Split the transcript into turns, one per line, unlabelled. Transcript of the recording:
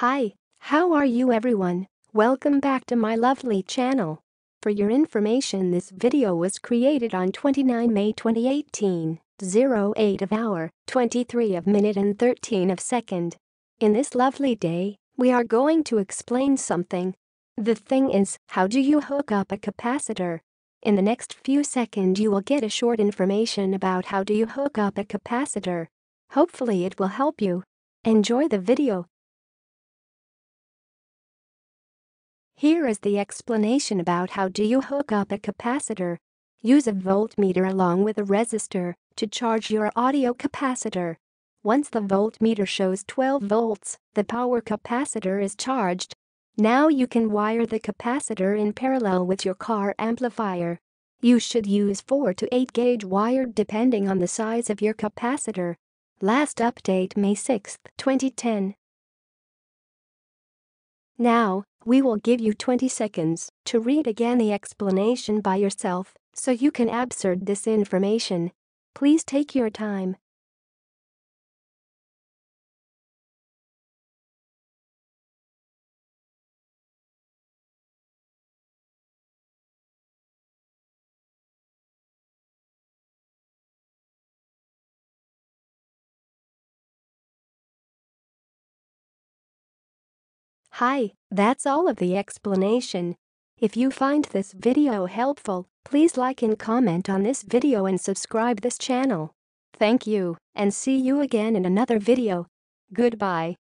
Hi, how are you everyone? Welcome back to my lovely channel. For your information, this video was created on 29 May 2018, 08 of hour, 23 of minute and 13 of second. In this lovely day, we are going to explain something. The thing is, how do you hook up a capacitor? In the next few seconds you will get a short information about how do you hook up a capacitor. Hopefully it will help you. Enjoy the video. Here is the explanation about how do you hook up a capacitor. Use a voltmeter along with a resistor to charge your audio capacitor. Once the voltmeter shows 12 volts, the power capacitor is charged. Now you can wire the capacitor in parallel with your car amplifier. You should use 4 to 8 gauge wire depending on the size of your capacitor. Last update May 6, 2010. Now, we will give you 20 seconds to read again the explanation by yourself so you can absorb this information. Please take your time. Hi, that's all of the explanation. If you find this video helpful, please like and comment on this video and subscribe this channel. Thank you, and see you again in another video. Goodbye.